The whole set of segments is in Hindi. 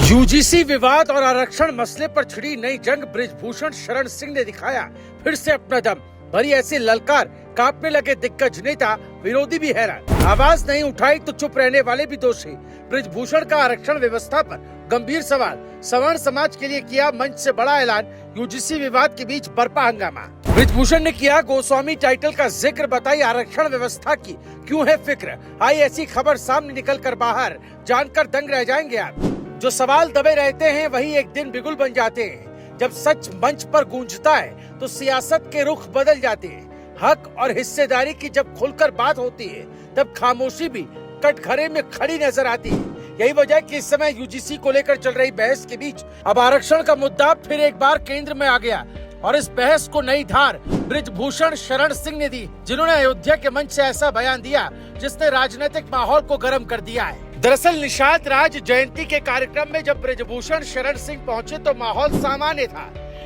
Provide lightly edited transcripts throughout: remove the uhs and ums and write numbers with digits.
यूजीसी विवाद और आरक्षण मसले पर छिड़ी नई जंग बृजभूषण शरण सिंह ने दिखाया फिर से अपना दम। भरी ऐसी ललकार, कांपने लगे दिग्गज नेता, विरोधी भी हैरान। आवाज नहीं उठाई तो चुप रहने वाले भी दोषी। बृजभूषण का आरक्षण व्यवस्था पर गंभीर सवाल, सवर्ण समाज के लिए किया मंच से बड़ा ऐलान। यूजीसी विवाद के बीच बरपा हंगामा। बृजभूषण ने किया गोस्वामी टाइटल का जिक्र, बताई आरक्षण व्यवस्था की क्यों है फिक्र। आई ऐसी खबर सामने निकल कर बाहर, जानकर दंग रह जाएंगे आप। जो सवाल दबे रहते हैं वही एक दिन बिगुल बन जाते हैं। जब सच मंच पर गूंजता है तो सियासत के रुख बदल जाते हैं। हक और हिस्सेदारी की जब खुलकर बात होती है तब खामोशी भी कटघरे में खड़ी नजर आती है। यही वजह है कि इस समय यूजीसी को लेकर चल रही बहस के बीच अब आरक्षण का मुद्दा फिर एक बार केंद्र में आ गया और इस बहस को नई धार बृजभूषण शरण सिंह ने दी, जिन्होंने अयोध्या के मंच से ऐसा बयान दिया जिसने राजनीतिक माहौल को गर्म कर दिया है। दरअसल निषाद राज जयंती के कार्यक्रम में जब बृजभूषण शरण सिंह पहुंचे तो माहौल सामान्य था,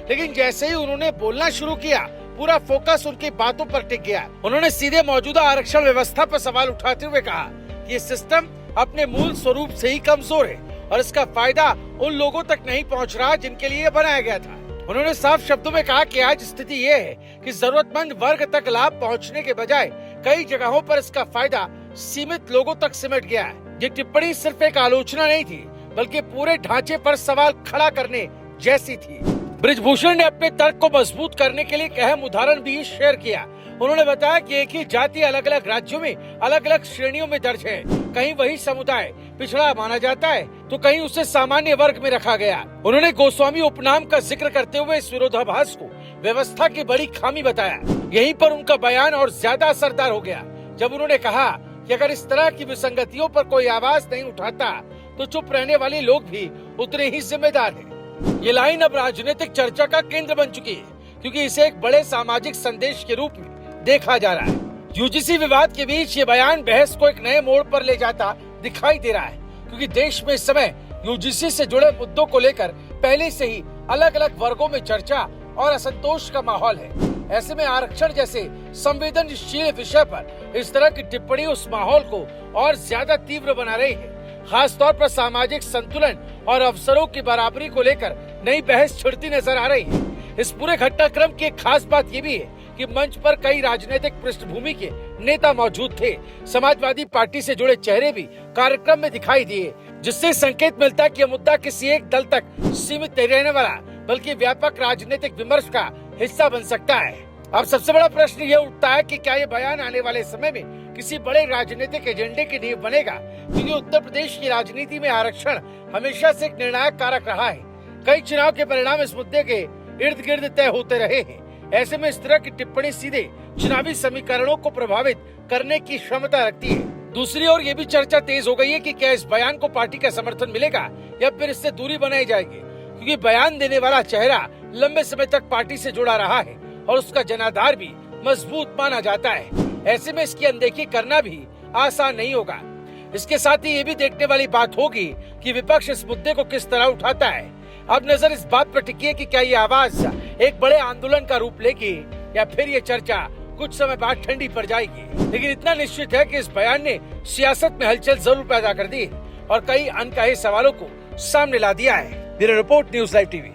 लेकिन जैसे ही उन्होंने बोलना शुरू किया पूरा फोकस उनकी बातों पर टिक गया। उन्होंने सीधे मौजूदा आरक्षण व्यवस्था पर सवाल उठाते हुए कहा कि ये सिस्टम अपने मूल स्वरूप से ही कमजोर है और इसका फायदा उन लोगों तक नहीं पहुंच रहा जिनके लिए बनाया गया था। उन्होंने साफ शब्दों में कहा कि आज स्थिति ये है कि जरूरतमंद वर्ग तक लाभ पहुंचने के बजाय कई जगहों पर इसका फायदा सीमित लोगों तक सिमट गया है। ये टिप्पणी सिर्फ एक आलोचना नहीं थी, बल्कि पूरे ढांचे पर सवाल खड़ा करने जैसी थी। बृजभूषण ने अपने तर्क को मजबूत करने के लिए एक अहम उदाहरण भी शेयर किया। उन्होंने बताया कि एक ही जाति अलग अलग राज्यों में अलग अलग श्रेणियों में दर्ज है। कहीं वही समुदाय पिछड़ा माना जाता है तो कहीं उसे सामान्य वर्ग में रखा गया। उन्होंने गोस्वामी उपनाम का जिक्र करते हुए इस विरोधाभास को व्यवस्था की बड़ी खामी बताया। यहीं पर उनका बयान और ज्यादा असरदार हो गया जब उन्होंने कहा कि अगर इस तरह की विसंगतियों पर कोई आवाज नहीं उठाता तो चुप रहने वाले लोग भी उतने ही जिम्मेदार हैं। ये लाइन अब राजनीतिक चर्चा का केंद्र बन चुकी है, क्योंकि इसे एक बड़े सामाजिक संदेश के रूप में देखा जा रहा है। यूजीसी विवाद के बीच ये बयान बहस को एक नए मोड़ पर ले जाता दिखाई दे रहा है, क्योंकि देश में इस समय यूजीसी से जुड़े मुद्दों को लेकर पहले से ही अलग अलग वर्गों में चर्चा और असंतोष का माहौल है। ऐसे में आरक्षण जैसे संवेदनशील विषय पर इस तरह की टिप्पणी उस माहौल को और ज्यादा तीव्र बना रही है। खास तौर पर सामाजिक संतुलन और अवसरों की बराबरी को लेकर नई बहस छिड़ती नजर आ रही है। इस पूरे घटनाक्रम की एक खास बात ये भी है कि मंच पर कई राजनीतिक पृष्ठभूमि के नेता मौजूद थे। समाजवादी पार्टी से जुड़े चेहरे भी कार्यक्रम में दिखाई दिए, जिससे संकेत मिलता है कि यह मुद्दा किसी एक दल तक सीमित नहीं रहने वाला, बल्कि व्यापक राजनीतिक विमर्श का हिस्सा बन सकता है। अब सबसे बड़ा प्रश्न ये उठता है कि क्या ये बयान आने वाले समय में किसी बड़े राजनीतिक एजेंडे की नींव बनेगा, क्योंकि उत्तर प्रदेश की राजनीति में आरक्षण हमेशा से एक निर्णायक कारक रहा है। कई चुनाव के परिणाम इस मुद्दे के इर्द गिर्द तय होते रहे हैं। ऐसे में इस तरह की टिप्पणी सीधे चुनावी समीकरणों को प्रभावित करने की क्षमता रखती है। दूसरी ओर ये भी चर्चा तेज हो गई है कि क्या इस बयान को पार्टी का समर्थन मिलेगा या फिर इससे दूरी बनाई जाएगी, क्योंकि बयान देने वाला चेहरा लंबे समय तक पार्टी से जुड़ा रहा है और उसका जनाधार भी मजबूत माना जाता है। ऐसे में इसकी अनदेखी करना भी आसान नहीं होगा। इसके साथ ही ये भी देखने वाली बात होगी कि विपक्ष इस मुद्दे को किस तरह उठाता है। अब नजर इस बात पर टिकी है कि क्या ये आवाज एक बड़े आंदोलन का रूप लेगी या फिर ये चर्चा कुछ समय बाद ठंडी पड़ जाएगी। लेकिन इतना निश्चित है कि इस बयान ने सियासत में हलचल जरूर पैदा कर दी और कई अनकहे सवालों को सामने ला दिया है। Bureau report, news live TV.